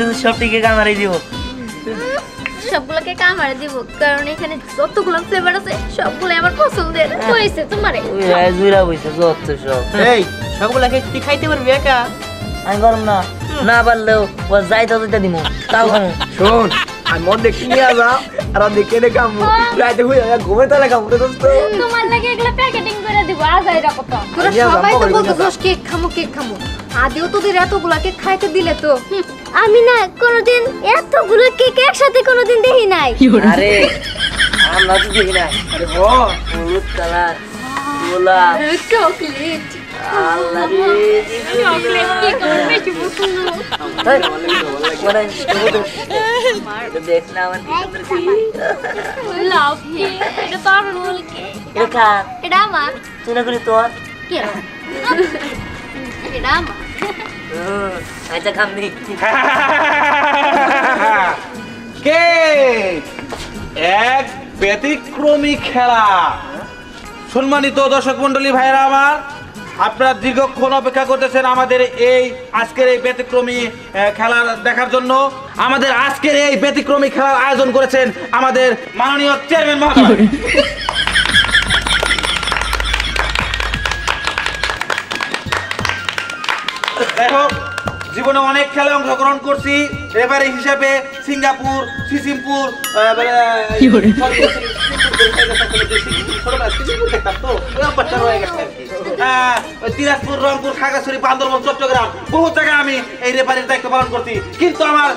কিন্তু সবটি কেক আমারই দিব। সবগুলো কেক আমারে দিব, কারণ এখানে যতগুলো ফ্লেভার আছে সবগুলো আমার পছন্দের। হইছে তোমারে জুরা বইছে যত সব। এই সবগুলা কেক তুই খাইতে পারবি একা? আমি গরম না, না পারলেও ও যাই তো দিতে দিব, তাও খাবো। শোন আর মন দেখি নিয়ে যা আর দেখে নে কামু রাইতে হই ঘুমে তালে কামু রে দোস্ত। তোমার লাগে এগুলা প্যাকেটিং করে দিব, আজাই রাখো তো। তোরা সবাই তো বলতেছস কেক খামু কেক খামু, আদেও তোদের এতগুলা কেক খাইতে দিলে তো? আমি না কোনোদিন এতগুলো কেক একসাথে কোনোদিন দেখি নাই। আরে আমরা তো দেখি না। আরে ও হলুদ কালার গোলাপ চকলেট, আল্লাহ রে চকলেট কেক আমার বেশি পছন্দ। দেখ না আমার কি সুন্দর কেক। লাভ কেক, এটা তো আমার রোল কেক। এটা খা, এটা আমার তুই না করি তোর। কে এটা আমার। আচ্ছা খামনি। কেক এক ব্যতিক্রমী খেলা। সম্মানিত দর্শক মন্ডলী ভাইরা আমার, আপনারা দীর্ঘক্ষণ অপেক্ষা করতেছেন আমাদের এই আজকের এই ব্যতিক্রমী খেলা দেখার জন্য। আমাদের আজকের এই ব্যতিক্রমী খেলার আয়োজন করেছেন আমাদের মাননীয় চেয়ারম্যান মহোদয়। দেখো জীবনে অনেক খেলায় অংশগ্রহণ করছি, রেফারি হিসেবে সিঙ্গাপুর, সিসিমপুর, দিনাজপুর, রংপুর, খাগড়াছড়ি, বান্দরবান, চট্টগ্রাম বহু জায়গায় আমি এই রেফারির দায়িত্ব পালন করছি, কিন্তু আমার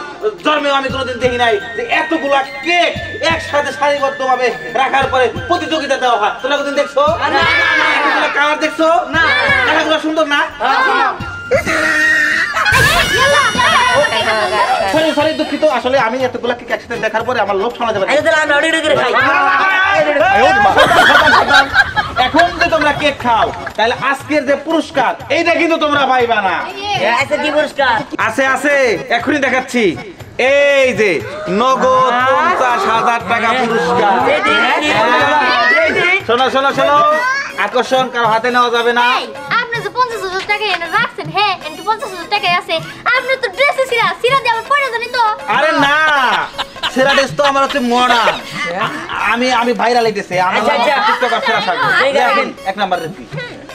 জন্মেও আমি কোনোদিন দেখি নাই যে এতগুলা কেক একসাথে সারিবদ্ধ ভাবে রাখার পরে প্রতিযোগিতা দেওয়া হয়। তোমরা কোনদিন দেখছো? কালার দেখছো না? খেলাগুলো সুন্দর না? সরি দুঃখিত, আসলে আমি এতগুলা কেক একসাথে দেখার পরে আমার লোভ সামলাতে পারি। এখন যে তোমরা কেক খাও তাহলে আজকের যে পুরস্কার এইটা কিন্তু তোমরা পাইবা না। কি পুরস্কার আছে আছে, এখনই দেখাচ্ছি। এই যে নগদ 50,000 টাকা পুরস্কার। শোনো শোনো শোনো, আকর্ষণ কারো হাতে নেওয়া যাবে না। আপনি যে 50,000 টাকা এনে রাখছেন, হ্যাঁ এনে 50,000 টাকা আছে, আপনি তো ড্রেসে সিরা দিয়ে আমার পরে জানি তো। আরে না, সেরা ড্রেস তো আমার হচ্ছে মডার্ন। আমি ভাইরাল হইতেছে, আমার টিকটকার সেরা সাজো। দেখেন এক নাম্বার রেসিপি।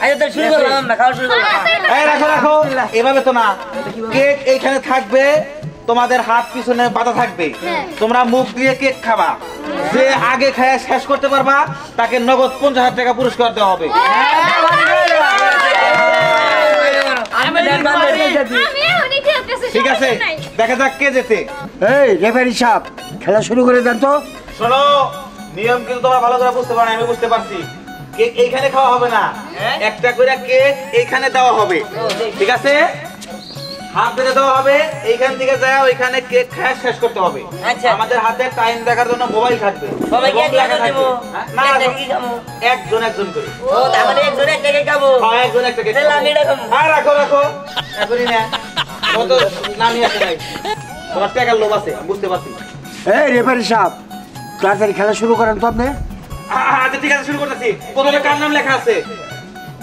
আচ্ছা তাহলে শুরু করলাম, আমরা খাওয়া শুরু করলাম। এই রাখো রাখো, এভাবে তো না, কেক এইখানে থাকবে, তোমাদের হাত পিছনে বাঁধা থাকবে, তোমরা মুখ দিয়ে কেক খাবা, যে আগে খায় শেষ করতে পারবা তাকে নগদ 50,000 টাকা পুরস্কার দেওয়া হবে। ঠিক আছে, দেখা যাক কে জেতে। এই রেফারি সাহেব খেলা শুরু করে দেন তো। শোনো, নিয়ম কিন্তু তোমরা ভালো করে বুঝতে পারো, আমি বুঝতে পারছি। কেক এইখানে খাওয়া হবে না, একটা করে কেক এইখানে দেওয়া হবে, ঠিক আছে? হাত বেঁধে দেওয়া হবে, এইখান থেকে যায় ওইখানে কেক খায় শেষ করতে হবে। আচ্ছা। আমাদের হাতে টাইম দেখার জন্য মোবাইল থাকবে। সবাই কেক লাগা দেব, না কি খাবো? একজন একজন করে। ও তাহলে একজন একটা কেক খাবো। হ্যাঁ একজন একটা কেক। তাহলে আমি এটা খাবো। হ্যাঁ রাখো রাখো, এখনই না, কত নামি আছে নাই, তোমার টাকার লোভ আছে, আমি বুঝতে পারছি। এই রেফারি সাহেব তাড়াতাড়ি খেলা শুরু করেন তো আপনি। আচ্ছা ঠিক আছে, শুরু করতেছি। বোতলে কার নাম লেখা আছে?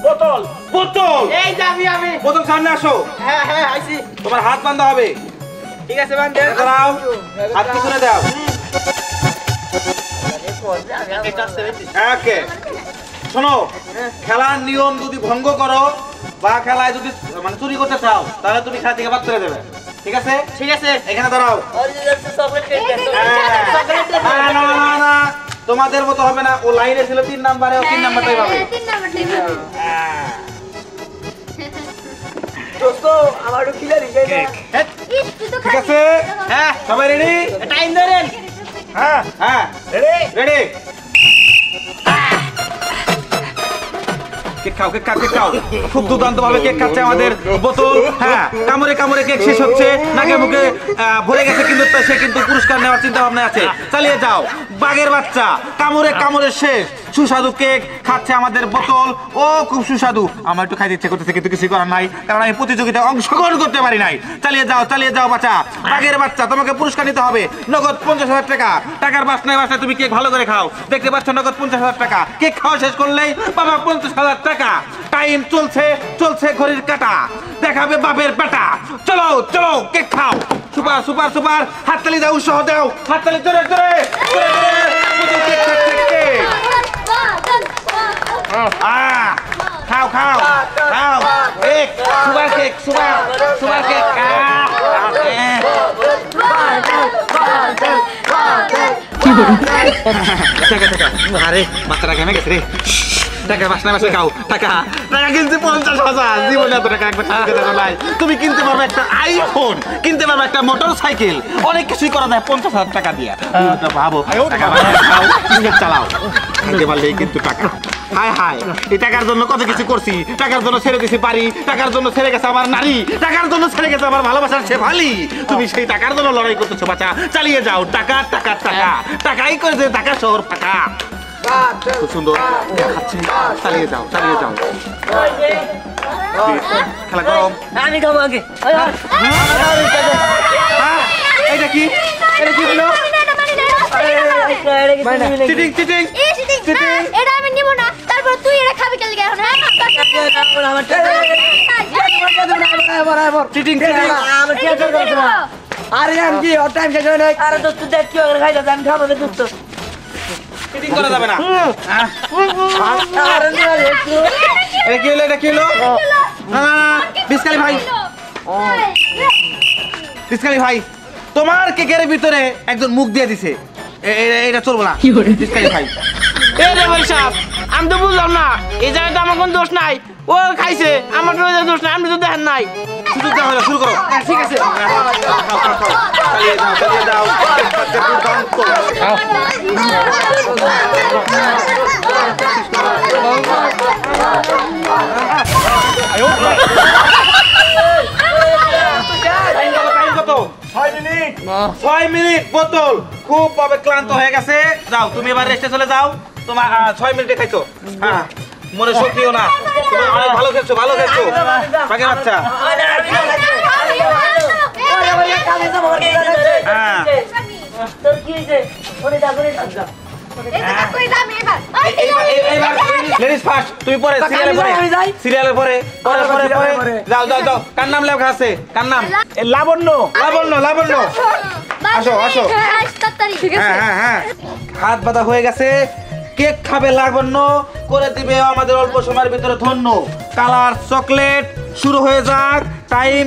বোতল। বোতল, এই যে আমি বোতল সামনে আসো। হ্যাঁ হ্যাঁ আইছি। তোমার হাত বাঁধা হবে, ঠিক আছে বান্ধে। দাও, হাত পিছনে দাও। ওকে, শোনো, খেলার নিয়ম যদি ভঙ্গ করো বা খেলায় যদি মানে চুরি করতে চাও তাহলে তুমি খেলা থেকে বাদ করে দেবে, ঠিক আছে? ঠিক আছে, এখানে দাঁড়াও। চকলেট কেক না না না, তোমাদের মতো হবে না, ও লাইনে ছিল 3 নাম্বারে, ও 3 নাম্বারটাই পাবে। 3 নাম্বারটাই পাবে। দোস্ত আমার একটু খিলা দিছে না। ঠিক আছে, হ্যাঁ সবাই রেডি? টাইম ধরেন। হ্যাঁ হ্যাঁ রেডি। কেক খাও কেক খাও কেক খাও, খুব দুর্দান্ত ভাবে কেক খাচ্ছে আমাদের বোতল। হ্যাঁ, কামড়ে কামড়ে কেক শেষ হচ্ছে, নাকে মুখে ভরে গেছে, কিন্তু সে কিন্তু পুরস্কার নেওয়ার চিন্তা ভাবনা আছে। চালিয়ে যাও, বাঘের বাচ্চা, কামড়ে কামড়ে শেষ। সুস্বাদু কেক খাচ্ছে আমাদের বোতল, ও খুব সুস্বাদু। আমার একটু খাইতে ইচ্ছে করতেছে, কিন্তু কিছু করার নাই, কারণ আমি প্রতিযোগিতায় অংশগ্রহণ করতে পারি নাই। চালিয়ে যাও বাচ্চা, বাঘের বাচ্চা, তোমাকে পুরস্কার নিতে হবে নগদ 50,000 টাকা। টাকার বাসনায় বাসনায় তুমি কেক ভালো করে খাও, দেখতে পাচ্ছ নগদ 50,000 টাকা। কেক খাওয়া শেষ করলেই বাবা 50,000 টাকা। টাইম চলছে চলছে, ঘড়ির কাটা দেখাবে বাপের বেটা। চলো চলো কেক খাও। সুপার সুপার সুপার সুপার হাততালি দাও উৎসাহ দাও হাততালি জোরে জোরে খাও খাও খাও cake super cake super super cake আরে বাচ্চাটা কেমন গেছে রে টাকা বাসনা বাসে খাও টাকা টাকা কিনতে 50,000 জীবনে এত টাকা একবার সাথে টাকা নাই তুমি কিনতে পারবে একটা আইফোন কিনতে পারবে একটা মোটরসাইকেল অনেক কিছুই করা যায় 50,000 টাকা দিয়া ভাবো টাকা খাও নিজে চালাও খাইতে পারলেই কিন্তু টাকা হায় হায় এই টাকার জন্য কত কিছু করছি টাকার জন্য ছেড়ে দিছি পারি টাকার জন্য ছেড়ে গেছে আমার নারী টাকার জন্য ছেড়ে গেছে আমার ভালোবাসার শেফালি তুমি সেই টাকার জন্য লড়াই করতেছো বাচ্চা চালিয়ে যাও টাকা টাকা টাকা টাকাই করেছে ঢাকা শহর ফাঁকা খুব সুন্দর খাচ্ছে চালিয়ে যাও খেলা গরম আমি খাবো আগে এটা কি হলো চিটিং চিটিং এটা আমি নিব না তারপর তুই এটা খাবি কেন লাগে এখন চিটিং আরে আমি কি ওর টাইম শেষ হয় নাই আরে দোস্ত দেখ কি করে খাইতে আমি খাবো রে দোস্ত চিটিং করা যাবে না আরে এটা কি হলো না বিস্কালি ভাই তোমার কেকের ভিতরে একজন মুখ দিয়ে দিছে এটা চলবো না বিস্কালি ভাই আমি তো বুঝলাম না এই জায়গায় তো আমার কোনো দোষ নাই ও খাইছে আমার তো দোষ নাই আমি তো দেখেন নাই সুযোগ দেওয়া হলো শুরু করো ঠিক আছে চালিয়ে যাও কত 6 মিনিট বোতল খুব ভাবে ক্লান্ত হয়ে গেছে যাও তুমি এবার রেস্টে চলে যাও তোমার 6 মিনিটে খাইছো হ্যাঁ মনে শক্তিও না তুমি অনেক ভালো খেলছো বাকি বাচ্চা তোর কি হয়েছে ওরে যাবো রে লেডিস ফার্স্ট তুমি পরে সিরিয়ালের পরে যাও কার নাম লেখা আছে কার নাম লাবণ্য আসো হ্যাঁ হাত বাঁধা হয়ে গেছে কেক খাবে লাবণ্য করে দিবে আমাদের অল্প সময়ের ভিতরে ধন্য কালার চকলেট শুরু হয়ে যাক টাইম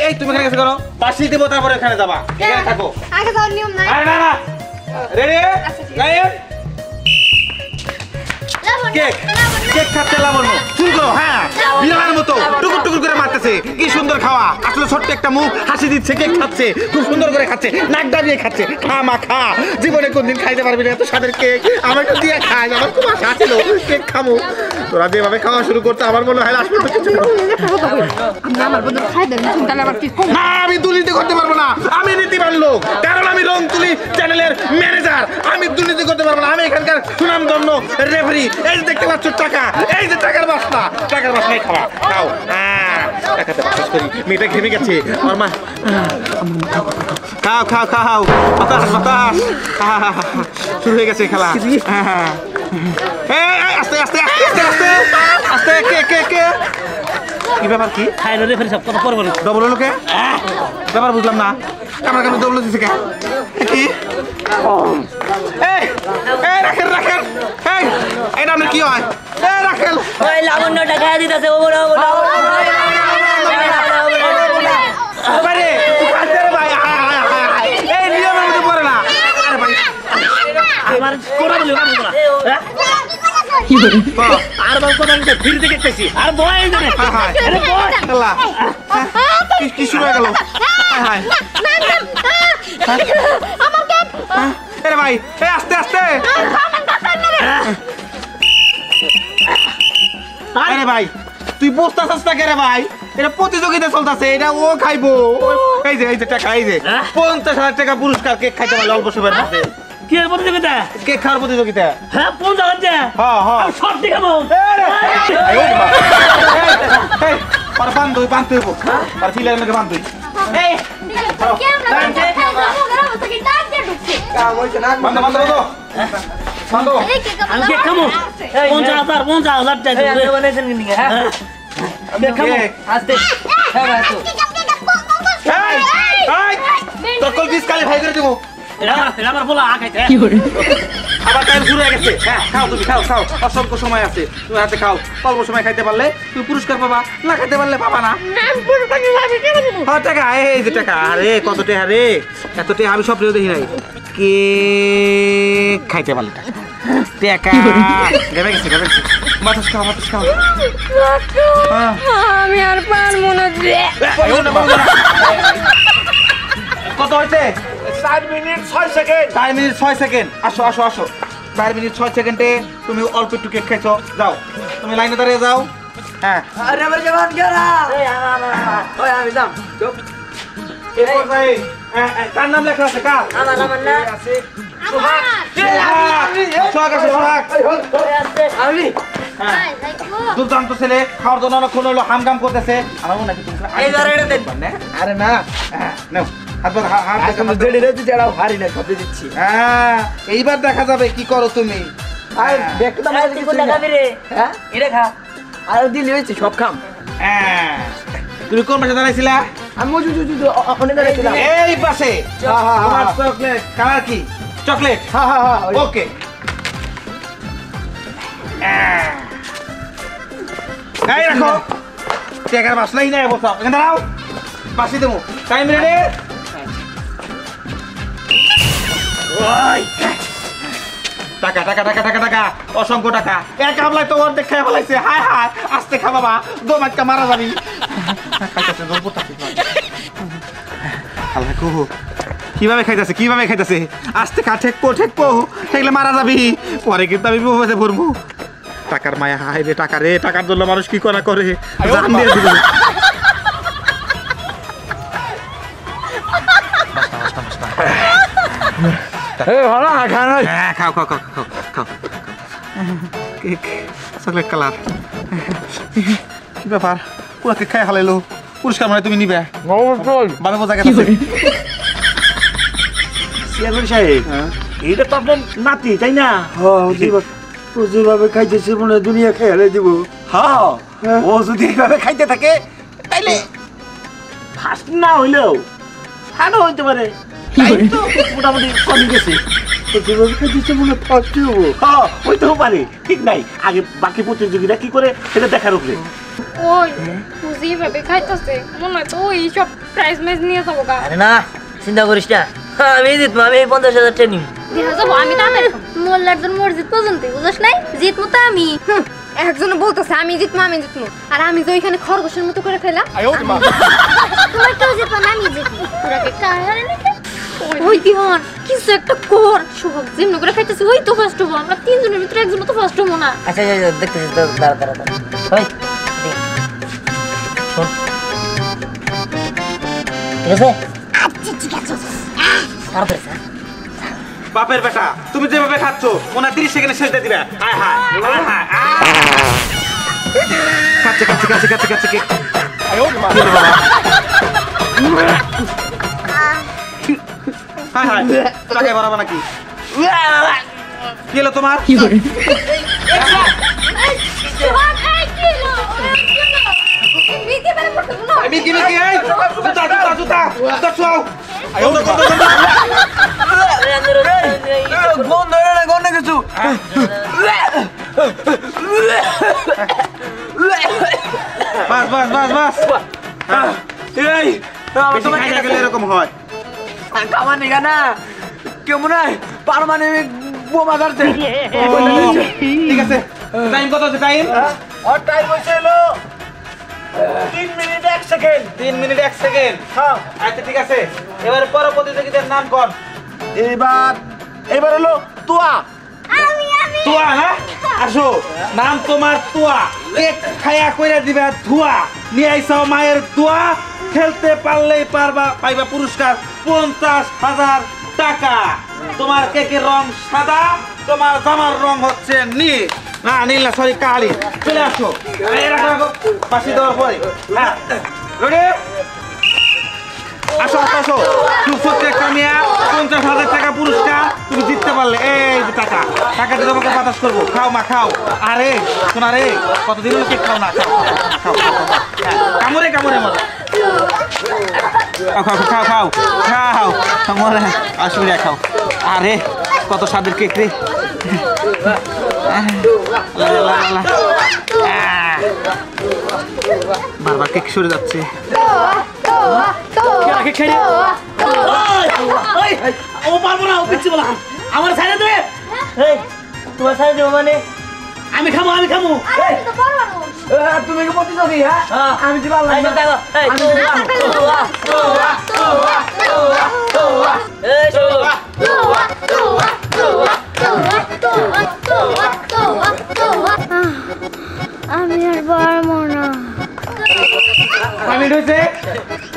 এই তুমি এখানে গেছে কেন পাশে দেবো তারপরে এখানে যাবা এখানে থাকো আগে যাওয়ার নিয়ম নাই না রেডি লাইন কেক খাচ্ছে লাবণ্য শুরু করো হ্যাঁ বিড়ালের মতো টুকুর করে মারতেছে কি সুন্দর খাওয়া আসলে ছোট্ট একটা মুখ হাসি দিচ্ছে কেক খাচ্ছে খুব সুন্দর করে খাচ্ছে নাক ডাবিয়ে খাচ্ছে খা জীবনে কোনদিন খাইতে পারবি না এত স্বাদের কেক আমার একটু দিয়ে খাই আমার খুব আশা ছিল কেক খাবো তোরা যেভাবে খাওয়া শুরু করতে আমার মনে হয় আসলে তো কিছু না আমি দুর্নীতি করতে পারবো না আমি নীতিবান লোক কারণ আমি রং তুলি চ্যানেলের ম্যানেজার আমি দুর্নীতি করতে পারবো না আমি এখানকার সুনামধন্য রেফারি এই যে দেখতে পাচ্ছ টাকা এই যে টাকার বাসনাই খাওয়া খাও টাকাতে বাস করি মেয়েটা ঘেমে গেছে আমার মা খাও বাতাস শুরু হয়ে গেছে খেলা আস্তে কে কি ব্যাপার কি খাইলো রে ফের সব কথা পড়বো ডবল লোকে ব্যাপার বুঝলাম না আমার কেন ডবল দিছে কে কি রাখেন এটা আমরা কি হয় রাখেন ওই লাবণ্যটা খাইয়া দিতেছে ও এই নিয়মের মধ্যে পড়ে না আরে ভাই আমার কোরা বলি না কি আর বাবা কথা নিতে ফিরে থেকে দেখতেছি আর বয় জানে আরে বয় আল্লাহ কি শুরু হয়ে গেল হায় আরে ভাই আস্তে আরে ভাই তুই বসতাছিস না কে ভাই এটা প্রতিযোগিতা চলতেছে এটা ও খাইবো এই যে টাকা এই যে 50,000 টাকা পুরস্কার কেক খাইতে পারলে অল্প সময়ের মধ্যে কি প্রতিযোগিতা কেক খাওয়ার প্রতিযোগিতা হ্যাঁ 50,000 হ্যাঁ সব দিকে মন আর বান্ধব আর ফিলার মধ্যে বান্ধব এই বান্ধব আমি কেক খাবো 50,000 টাকা বানাইছেন কি হ্যাঁ কেক খাবো আস্তে হ্যাঁ ভাই তো দেবো এটা আমার বলা খাইতে আবার টাইম শুরু হয়ে গেছে হ্যাঁ খাও তুমি খাও খাও অসংখ্য সময় আছে তুমি হাতে খাও অল্প সময় খাইতে পারলে তুমি পুরস্কার পাবা না খাইতে পারলে পাবা না হ্যাঁ টাকা এই যে টাকা আরে কত টাকা রে এত টাকা আমি স্বপ্নেও দেখি নাই কে খাইতে পারলে টাকা টাকা গেবে গেছে বাতাস খাও হ্যাঁ। আমি আর পারবো না কত হয়েছে 4 মিনিট 6 সেকেন্ড 4 মিনিট 6 সেকেন্ড আসো 4 মিনিট 6 সেকেন্ডে তুমি অল্প একটু কেক খাইছো যাও তুমি লাইনে দাঁড়িয়ে যাও হ্যাঁ আরে আমার জবান গেরা ওই আমি দাম চুপ এরপর ভাই কার নাম লেখা আছে কার আমার না সোহাগ আছে সোহাগ আমি ভাই দেখো দুর্দান্ত ছেলে খাওয়ার জন্য অনেকক্ষণ হলো হামগাম করতেছে আমার মনে নাকি তুমি এইবার এটা দেন আরে না নাও হাত এখন জেডি রে জেডাও হারি না কত দিচ্ছি এইবার দেখা যাবে কি করো তুমি আর দেখতে দাম আছে কিছু টাকা রে হ্যাঁ এটা খা আর দিলি হইছে সব খাম তুমি কোন পাশে দাঁড়াইছিলা আমি জু অনেক দাঁড়াইছিলাম এই পাশে তোমার চকলেট কালার কি চকলেট হ্যাঁ ওকে এই রাখো টেকার বাসলাই নাই বসাও এখানে দাঁড়াও পাশে দেবো টাইম রেডি টাকা টাকা টাকা টাকা টাকা অসংখ্য টাকা এক হামলায় তো অর্ধেক খেয়ে ফেলাইছে হায় হায় আস্তে খা বাবা দম একটা মারা যাবি খাইতেছে জোর করতেছে আল্লাহ কো কিভাবে খাইতেছে আস্তে খা ঠেকপো ঠেকলে মারা যাবি পরে কিন্তু আমি বিপদে পড়বো টাকার মায়া হায় রে টাকা রে টাকার জন্য মানুষ কি করা করে জান দিয়ে দিল খাও কেক চকলেট কালার কি ব্যাপার পুরো কেক খাই হালাইলো পুরস্কার মানে তুমি নিবে বামে বোঝা গেছে চেয়ারম্যান সাহেব এটা তো আপনার নাতি তাই না যেভাবে খাইতেছে মনে হয় দুনিয়া খেয়ে হারাই দিব হ্যাঁ ও যদি এইভাবে খাইতে থাকে তাইলে ফার্স্ট না হইলেও থার্ডও হইতে পারে তাই তো মোটামুটি কমে গেছে যেভাবে খাইতেছে মনে হয় ফার্স্টই হবো হ্যাঁ হইতেও পারে ঠিক নাই আগে বাকি প্রতিযোগীরা কি করে সেটা দেখার উপরে ওই তুই যেভাবে খাইতেছে মনে হয় তো ওই সব প্রাইজ ম্যাচ নিয়ে যাবো গা আরে না চিন্তা করিস না আমি জিতবো আমি 50,000 ট্রেনিং দেখা যাবো আমি তাড়াতাড়ি মোল্লার তোর মসজিদ পর্যন্ত বুঝছ নাই জিতমু তো আমি একজনে বলতেছে আমি জিতবো আর আমি যে ওইখানে খরগোশের মতো করে ফেলা তোমার কেউ জিতবো না আমি জিতবো তোরা কে কাহারে নাকি ওই দিহন কিছু একটা কর সোহাগ যেমন করে খাইতেছে ওই তো ফার্স্ট হবো আমরা তিনজনের ভিতরে একজন তো ফার্স্ট হবো না আচ্ছা দেখতেছি তো দাঁড়া ওই শোন ঠিক আছে তাড়াতাড়ি স্যার বাপের বেটা তুমি যেভাবে খাচ্ছ মনে 30 সেকেন্ডে শেষ দিয়ে দিবে হায় হায় খাচ্ছে কেক হায় হায় টাকা বাড়াবা নাকি কি হলো তোমার মিকি এই জুতা ছোঁয়াও গন্ধ কিছু বাস এই বেশি খাইয়া গেলে এরকম হয় খাবার নিগা না কেউ মনে হয় পারমাণবিক বোমা ধরছে ঠিক আছে টাইম কত আছে টাইম আর টাইম হইছে হলো 3 মিনিট 1 সেকেন্ড 3 মিনিট 1 সেকেন্ড হ্যাঁ আচ্ছা ঠিক আছে এবারে পর প্রতিযোগীদের নাম কোন এইবার হলো তুয়া তুয়া হ্যাঁ আসো নাম তোমার তুয়া কেক খায়া কইরা দিবা ধুয়া নিয়ে আইছো মায়ের দোয়া খেলতে পারলেই পাইবা পুরস্কার 50,000 টাকা তোমার কেকের রং সাদা তোমার জামার রং হচ্ছে নীল না নীল না সরি কালি চলে আসো পাশে দেওয়ার পরে হ্যাঁ রেডি আসো কামিয়া 50,000 টাকা পুরস্কার তুমি জিততে পারলে এই যে টাকাটা তোমাকে বাতাস করবো খাও মা খাও আরে শোনা রে কতদিন কেক খাও না খাও কামড়ে মজা খাও খাও খাও মনে অসুবিধা খাও আরে কত স্বাদের কেক রে বারবার কেক সরে যাচ্ছে ও পারবো না ও পিচ্ছি বললাম আমার সাইডে দে তোমার সাথে দেবো মানে আমি খামু তুমি কি বলতে যাবি হ্যাঁ আমি দিবা আমি আর পারবো না। আমি হয়েছে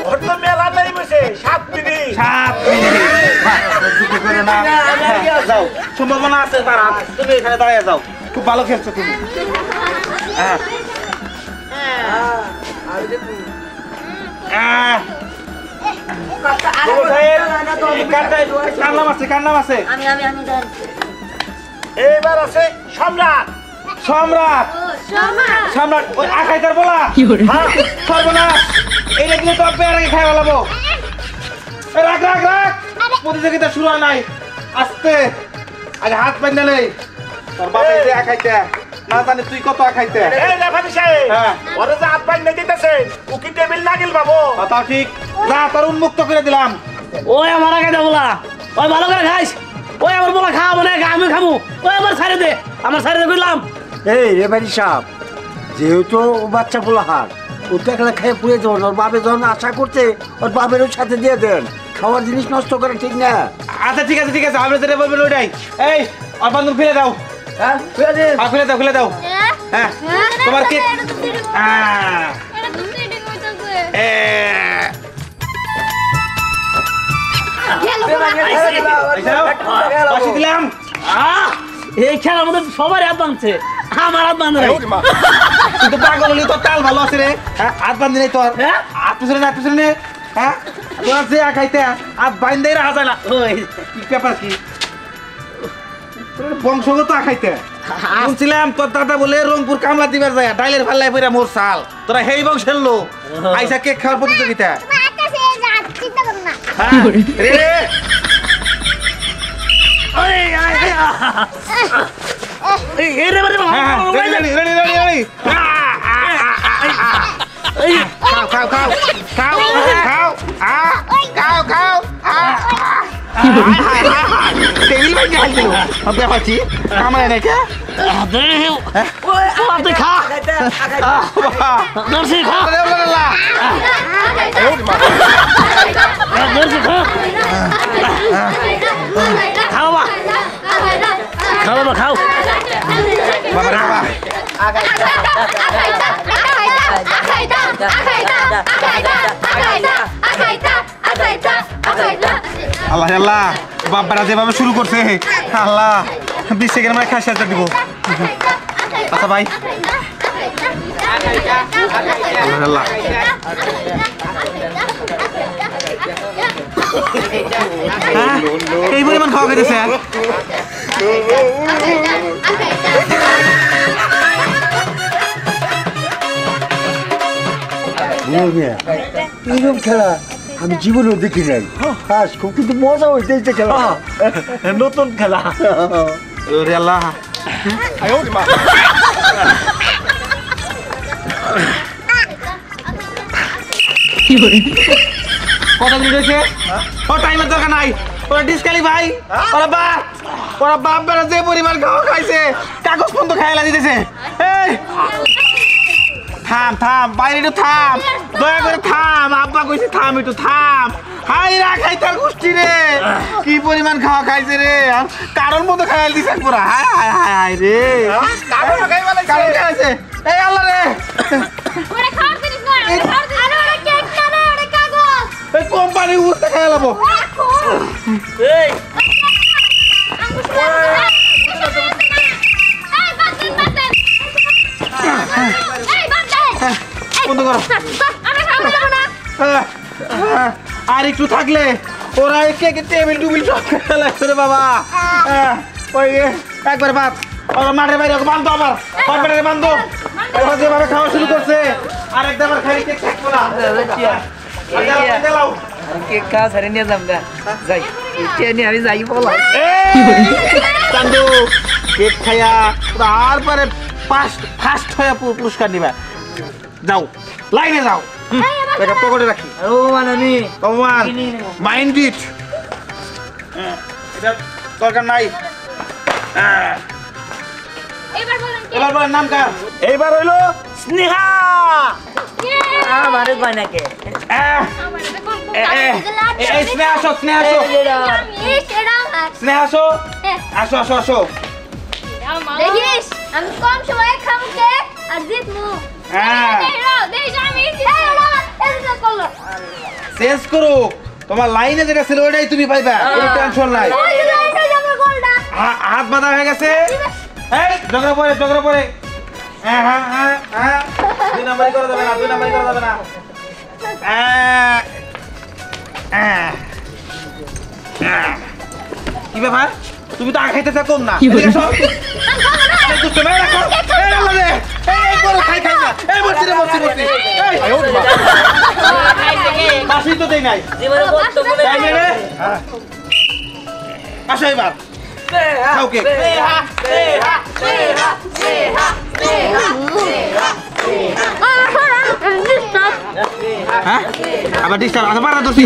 ওর তো মেলা নাই বসে 7 মিনিট 7 মিনিট যাও সম্ভাবনা আছে তারা তুমি এখানে দাঁড়িয়ে যাও খুব ভালো খেলছো তুমি কার নাম আছে আমি দেন এইবার আছে সম্রাট সম্রাট সম্রাট ওই আখাইতার বলা হ্যাঁ সর্বনাশ এইটা দিলে তো আপনি আগে খাই বলাবো রাখ রাখ রাখ প্রতিযোগিতা শুরু হয় নাই আস্তে আগে হাত বান্ধা নেই তোর বাপে যে আখাইতে না জানি তুই কত আখাইতে এই রেফারি সাহেব হ্যাঁ। ওরে যে হাত বাইন্ধে দিতেছেন ও কি টেবিল নাগিল বাবু তাও ঠিক যা তোর উন্মুক্ত করে দিলাম ওই আমার আগে দে বলা ওই ভালো করে খাইস ওই আমার বলা খাওয়া মানে আমি খামু ওই আমার সাইডে দে আমার সাইডে কইলাম এই রেফারি সাহেব যেহেতু ও বাচ্চা পোলা হার ও তো একলা খেয়ে পুড়ে যাবেন ওর বাপে যখন আশা করছে ওর বাপেরও সাথে দিয়ে দেন খাওয়ার জিনিস নষ্ট করা ঠিক না আচ্ছা ঠিক আছে আপনি যেটা বলবেন ওইটাই এই আর বান্ধব ফেলে দাও হ্যাঁ ফেলে দাও হ্যাঁ তোমার কেক দিলাম এই খেলার মধ্যে সবার হাত বাঁধছে আমার হাত বাঁধে কিন্তু পাগল হলি তোর তাল ভালো আছে রে হাত বান্ধি নেই তোর হ্যাঁ? হাত পিছনে নে হ্যাঁ তোর যে খাইতে হাত বান্ধে রাখা যায় না ওই কি ব্যাপার কি বংশগত খাইতে শুনছিলাম তোর দাদা বলে রংপুর কামলা দিবার যায় ডাইলের ফাল্লাই পইরা মোর সাল তোরা হেই বংশের লোক আইসা কেক খাওয়ার প্রতিযোগিতা হ্যাঁ, রে খাও বাবা রে বাবা আল্লাহ আল্লাহ বাবারা যেভাবে শুরু করছে আল্লাহ 20 সেকেন্ড মানে খাসি হাজার দিব আচ্ছা ভাই আল্লাহ এই পরিমাণ খাওয়া খেতেছে এইরকম খেলা আমি জীবনেও দেখি নাই হাস খুব কিন্তু মজা হইতে খেলা নতুন খেলা ওরে আল্লাহ কত মিনিট হয়েছে ও টাইমের দরকার নাই ওরা ডিসকালিফাই ওরা বাপ বেড়া যে পরিমাণ খাওয়া খাইছে কাগজ পর্যন্ত খাইলা দিতেছে এই থাম বাইরে একটু থাম দয়া করে থাম আব্বা কইছে থাম একটু থাম হাই রা খাইতার গোষ্ঠী রে কি পরিমাণ খাওয়া খাইছে রে কারণ মতো খাইল দিছেন পুরা হাই রে কারণ খাইছে এই আল্লাহ রে এই কোম্পানি উঠতে খাইলাবো বন্ধ করো আর একটু থাকলে ওরা টেবিল টুবিল সব খেলাচ্ছে রে বাবা ওই একবার বাদ ওরা মাঠের বাইরে বান্ধো আবার হসপিটালে বান্ধো ওরা যেভাবে খাওয়া শুরু করছে আর একবার খাই কেক থাকবো না কেক খাওয়া সারে নিয়ে যাম গা যাই ট্রেনে আমি যাই বলা চান্দু কেক খাইয়া তারপরে ফার্স্ট হয়ে পুরস্কার নিবা যাও লাইনে যাও এটা পকেটে রাখি ও মানানি ভগবান মাইন্ড ইট এটা দরকার নাই এবার বলেন কে? এবার বলেন নাম কার এইবার হইলো স্নেহা। আমারে কয় নাকি আমার এটা কোন কোন এই স্নেহা আসো স্নেহা আসো স্নেহা আসো আসো আসো আসো দেখিস আমি কম সময়ে খাবো কেক আর জিতমু হ্যাঁ দেখিস আমি এটা করলো শেষ করো তোমার লাইনে যেটা ছিল ওটাই তুমি পাইবা কোনো টেনশন নাই হাত বাঁধা হয়ে গেছে এই ঝগড়া পরে হ্যাঁ হ্যাঁ হ্যাঁ হ্যাঁ 2 নাম্বারই করা যাবে না 2 নাম্বারই করা যাবে না কি ব্যাপার তুমি তো আগে খাইতেছ কম না এদিকে আসো এই দুষ্ট মেয়ে রাখো এই আল্লাহ রে এই বড় খাই না এই বসছি রে এই আয় ওঠ মা মাসি তো দেই নাই জীবনে কত মনে তাই রে আসো এবার খাও কেক হ্যাঁ আবার ডিস্টার্ব আবার বাড়া দোষী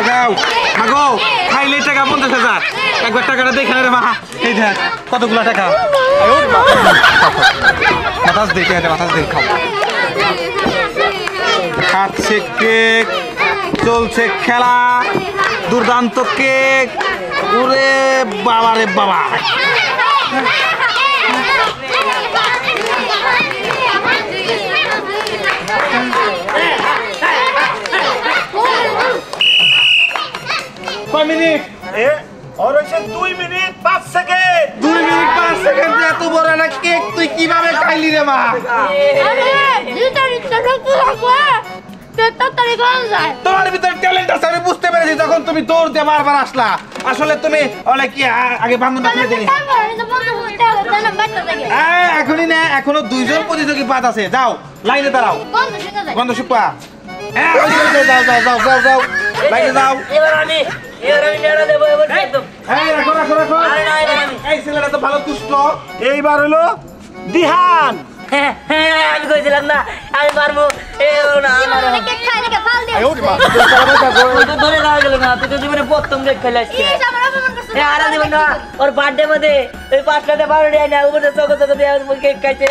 খাও মাগো খাইলে টাকা 50,000 একবার টাকাটা দেখে রে মা এই দেখ কতগুলা টাকা বাতাস দেখে বাতাস দেখে খাও খাচ্ছে কেক চলছে খেলা দুর্দান্ত কেক ওরে বাবা রে বাবা কয় মিনিট ওর হচ্ছে 2 মিনিট 5 সেকেন্ড। 2 মিনিট 5 সেকেন্ড এত বড় একটা কেক তুই কিভাবে খাইলি রে মা তোমার ভিতরে ট্যালেন্ট আছে আমি বুঝতে পেরেছি তখন তুমি দৌড় দিয়ে বারবার আসলা আসলে তুমি অনেক কি আগে ভাঙন না ফেলে দিলি এখনই না এখনো 2 জন প্রতিযোগী বাদ আছে যাও লাইনে দাঁড়াও গন্ধ শুকা হ্যাঁ যাও লাইনে যাও এবার আমি নেড়া দেবো এবার একদম এই রাখো আরে না এবার আমি এই ছেলেটা তো ভালো দুষ্ট এইবার হলো দিহান। আমি কইছিলাম না আমি পারবো না আমার কেক খাই না ফাল দে তো ধরে না গেল না তুই তো জীবনে প্রথম কেক খেলে আসছিস আমার অপমান করছিস আরে দিব না ওর বার্থডে মধ্যে ওই 5টাতে 12 না উপরে চোখ দিয়ে কেক খাইছে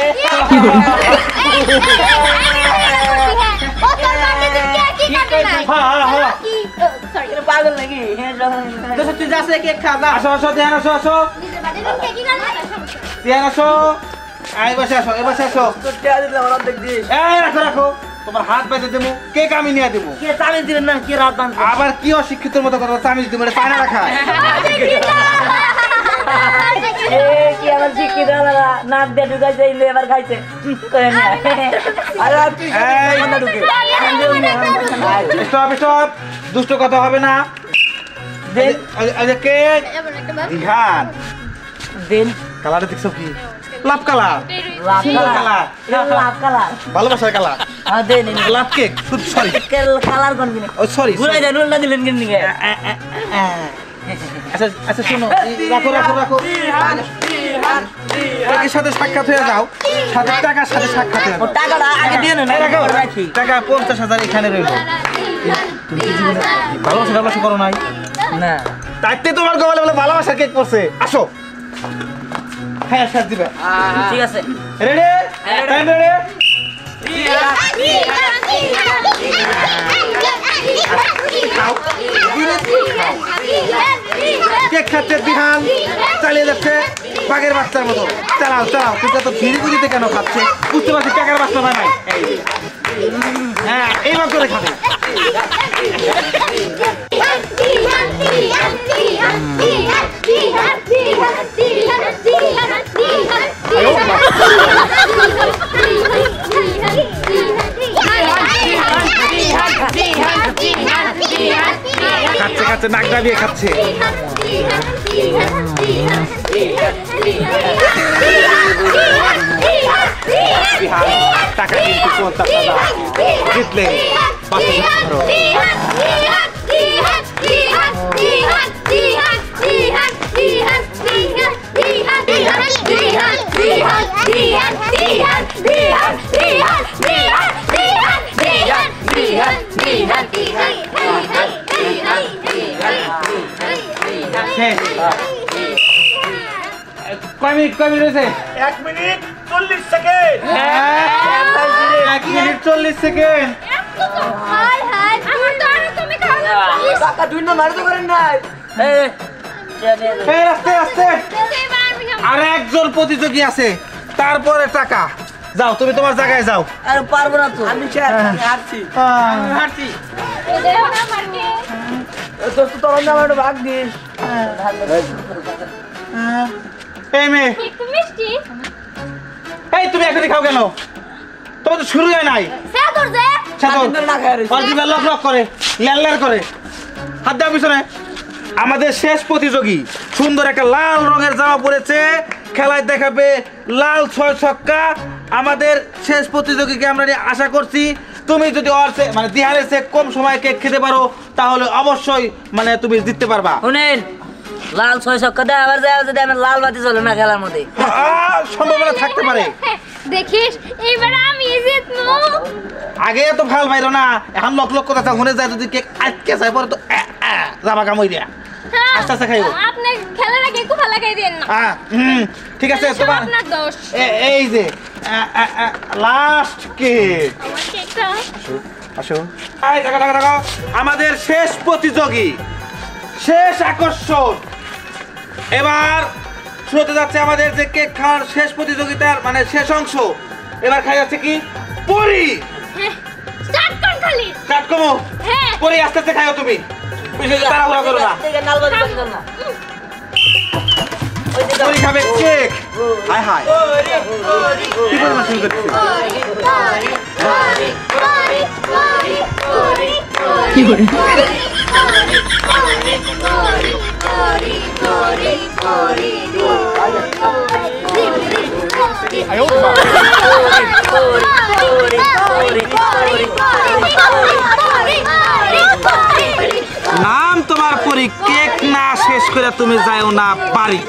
ও তোর বাড়িতে কেক কি কাটে নাই হ্যাঁ কি সরি পাগল নাকি তুই যাস কেক খা যা আসো ধ্যান আসো নিজের বাড়িতে কেক কি কাটে ধ্যান আসো আই বসে আসো এ বসে আসো তোর টিয়া দিলাম ওরা দেখ দিস এই রাখো তোমার হাত বেঁধে দেবো কেক আমি নিয়ে দেবো কে চামিজ দিবেন না কি রাত বাঁধবে আবার কি অশিক্ষিতের মতো কথা চামিচ দিব পায়না রাখা কি আমার শিক্ষিত নাক দিয়ে ঢুকাইছে এবার খাইছে করে নিয়ে আরে তুই এই না ঢুকে স্টপ দুষ্ট কথা হবে না কেক এমন একটা ভাব ধ্যান দিন কালারটা দেখছো কি লাভ কালার লাভ কালার লাভ কালার ভালোবাসার কালার হ্যাঁ দেন লাভ কেক সরি কালার কোন কিনে ও সরি ঘুরাই দেন উল্টা দিলেন কিনে নিয়ে আচ্ছা শোনো রাখো কেকের সাথে সাক্ষাৎ হয়ে যাও সাথে টাকার সাথে সাক্ষাৎ হয়ে ও যাও টাকাটা আগে দিয়ে নেন রাখো রাখি টাকা 50,000 এখানে রইল ভালোবাসা করো নাই না তাইতে তোমার গোপালে বলে ভালোবাসা কেক পড়ছে আসো হ্যাঁ সাথ দিবে ঠিক আছে রেডি টাইম রেডি কেক খাচ্ছে দিহান চালিয়ে যাচ্ছে বাঘের বাচ্চার মতো চালাও তুই তো ধীরে গতিতে কেন খাচ্ছে বুঝতে পারছি টাকার বাচ্চা হয় নাই হ্যাঁ এইবার করে খাবে খাচ্ছে নাক ডাবিয়ে খাচ্ছে টাকা কিন্তু 50,000 জিতলে 500 কয় মিনিট রয়েছে? 1 minute 40 second. 1 minute 40 second. High high আমার তো আরে তুমি খাও না টাকা দুই না মারতে পারেন না এই আস্তে আস্তে আর একজন প্রতিযোগী আছে, তারপরে টাকা। যাও তুমি তোমার জায়গায় যাও। আর পারবো না তো আমি হারছি হাঁটছি। দোস্ত তোর নাম একটা ভাগ দিস এই মেয়ে, একটু মিষ্টি এই তুমি এখনই খাও কেন? তোমার তো শুরু হয় নাই। সাদর যে লক লক করে ল্যাল করে হাত দেওয়া পিছনে। আমাদের শেষ প্রতিযোগী সুন্দর একটা লাল রঙের জামা পরেছে, খেলায় দেখাবে লাল 6 ছক্কা। আমাদের শেষ প্রতিযোগীকে আমরা আশা করছি তুমি যদি মানে দিহারের চেয়ে কম সময় কেক খেতে পারো তাহলে অবশ্যই মানে তুমি জিততে পারবা। শুনেন লাল 6 ছক্কা দেয় আবার যায় যদি আমার লাল বাতি চলে না খেলার মধ্যে সম্ভাবনা থাকতে পারে। দেখিস এবার আমি জিতবো আগে তো ভাল পাইলো না, এখন লক লক কথা শুনে যায় যদি কেক আটকে যায় পরে তো যাবা কামই দিয়া। আস্তে আস্তে খাইও। আপনি খেলার আগে একটু ভালো খাই দেন না ঠিক আছে সব তোমার আপনার দোষ এই যে লাস্ট কেক। আমার কেকটা আসো এই টাকা টাকা টাকা। আমাদের শেষ প্রতিযোগী, শেষ আকর্ষণ, এবার শুরুতে যাচ্ছে আমাদের যে কেক খাওয়ার শেষ প্রতিযোগিতার মানে শেষ অংশ। এবার খাই যাচ্ছে কি পরি। স্টার্ট কর খালি কাট কমো হ্যাঁ পরি, আস্তে আস্তে খাইও তুমি, বেশি তাড়াহুড়া করো না। লাল বাতি চলে না পরি খাবে কেক। হায় হায় কি পরিমাণ শুরু করছে। কি করে নাম তোমার পরি, কেক না শেষ করে তুমি যাও না বাড়ি।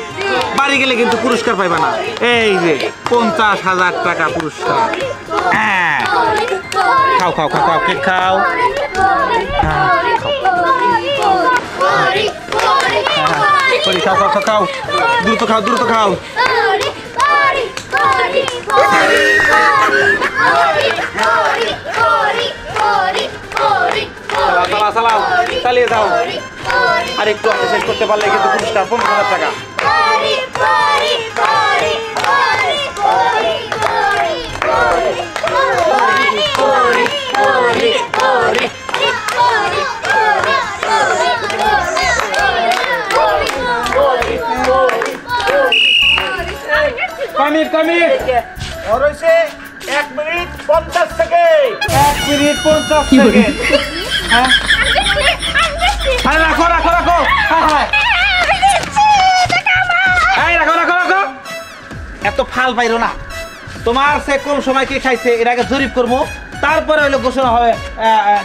বাড়ি গেলে কিন্তু পুরস্কার পাইবা না। এই যে 50,000 টাকা পুরস্কার। হ্যাঁ খাও খাও খাও খাও কেক খাও। পরি খাও খাও খাও খাও, দ্রুত খাও দ্রুত খাও। চালাও চালাও চালিয়ে যাও। আর একটু আপনি শেষ করতে পারলে কিন্তু পুরস্কার 50,000 টাকা। কয় মিনিট ওর হইছে 1 মিনিট 50 সেকেন্ড। 1 minute 50 second. হ্যাঁ আরে রাখো রাখো রাখো। এই রাখো রাখো রাখো, এত ফাল পাইরো না। তোমার সে কোন সময় কে খাইছে এর আগে জরিপ করবো, তারপরে হইলো ঘোষণা হবে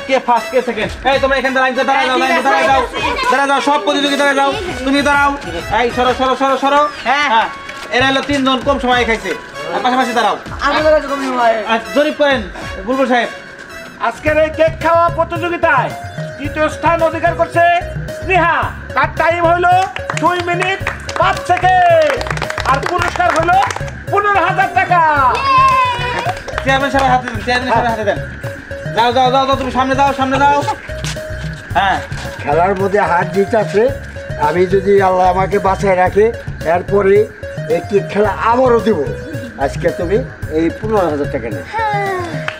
কে ফার্স্ট কে সেকেন্ড। এই তোমরা এখান থেকে লাইনে দাঁড়ায় যাও, লাইনে দাঁড়ায় যাও, দাঁড়ায় যাও, সব প্রতিযোগী দাঁড়ায় যাও। তুমি দাঁড়াও, এই সরো সরো সরো সরো। হ্যাঁ এরা হলো 3 জন কম সময় খাইছে। পাশাপাশি দাঁড়াও, জরিপ করেন বুলবুল সাহেব। আজকের এই কেক খাওয়া প্রতিযোগিতায় তৃতীয় স্থান অধিকার করছে স্নেহা। তার টাইম হলো 2 মিনিট 5 সেকেন্ড। আর পুরস্কার হলো 15,000 টাকা। চেয়ারম্যান সাহেব হাতে দেন, চেয়ারম্যান সাহেব হাতে দেন। যাও যাও যাও যাও, তুমি সামনে যাও সামনে যাও। হ্যাঁ খেলার মধ্যে হার জিত আছে। আমি যদি আল্লাহ আমাকে বাঁচায় রাখে এরপরে এই কেক খেলা আবারও দেব। আজকে তুমি এই 15,000 টাকা নেই।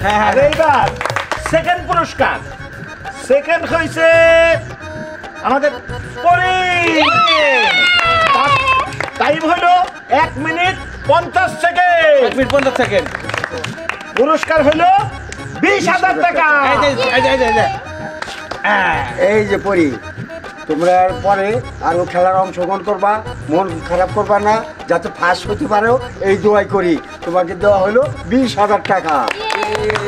হ্যাঁ আর এইবার সেকেন্ড পুরস্কার। সেকেন্ড হইছে আমাদের পরি। টাইম হলো 1 মিনিট 50 সেকেন্ড। 1 minute 50 second. পুরস্কার হলো 20,000 টাকা। এই যে এই যে এই যে এই যে পরি তোমরা পরে আরো খেলার অংশগ্রহণ করবা, মন খারাপ করবা না, যাতে ফার্স্ট হতে পারো এই দোয়াই করি। তোমাকে দেওয়া হলো 20,000 টাকা।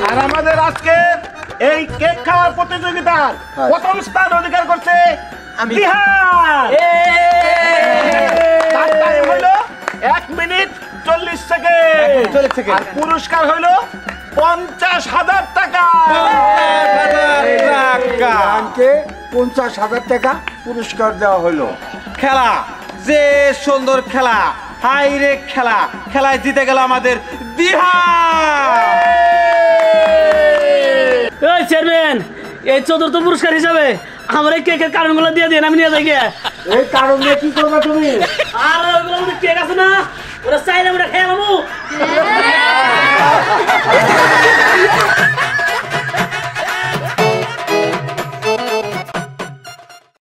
আর আমাদের আজকে এই কেক খাওয়ার প্রতিযোগিতার হ্যাঁ। প্রথম স্থান অধিকার করছে বিহার। তার টাইম হলো 1 মিনিট 40 সেকেন্ড। 40 সেকেন্ড। আর পুরস্কার হলো 50,000 টাকা। 50,000 টাকা। রিহানকে 50,000 টাকা পুরস্কার দেওয়া হলো। খেলা, যে সুন্দর খেলা, হাই রে খেলা, খেলায় জিতে গেল আমাদের বিহার। এই চেয়ারম্যান, এই চতুর্থ পুরস্কার হিসাবে আমার এই কেকের কারণগুলো দিয়ে দিন, আমি নিয়ে যাই গিয়ে। এই কারণ নিয়ে কি করবা তুমি? আর ওগুলো আমাদের কেক আছে না, ওরা চাইলে আমরা খেয়ে নেবো।